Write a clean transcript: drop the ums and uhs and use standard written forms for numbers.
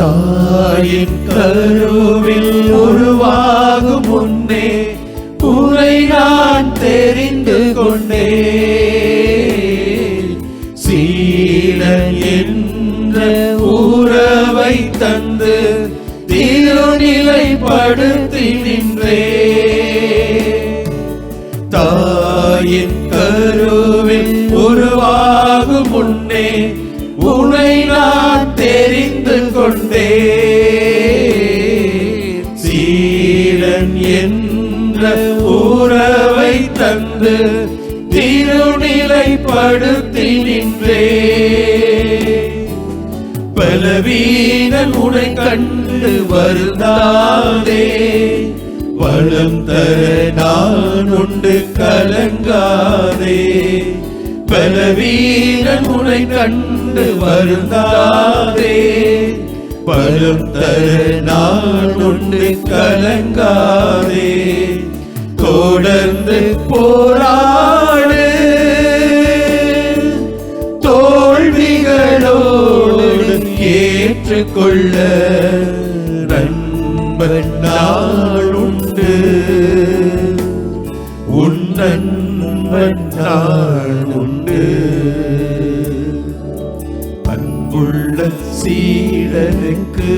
தாயின் கருவில் உருவாகும் முன்னே உன்னை நான் தெரிந்து கொண்டேன். சீடன் என்ற உறவை தந்து திருநிலைப்படுத்தி நின்றே. தாயின் கருவில் உருவாகும் முன்னே உன்னை நான் தெரிந்து கொண்டேன். சீடன் என்ற உறவை தந்து திருநிலைப்படுத்தி நின்றே. பலவீனன் உன்னை கண்டு வருந்தாதே, வளம் தர நான் உண்டு கலங்காதே. பலவீனன் உன்னை கண்டு வருந்தாதே, பலம் தர நான் உண்டு கலங்காதே. தொடர்ந்து போராடு, தோல்விகளோடு ஏற்றுக்கொள்ள நண்பன் நான் உண்டு. உன் நண்பன் நான் உண்டு. அன்புள்ள சீடனுக்கு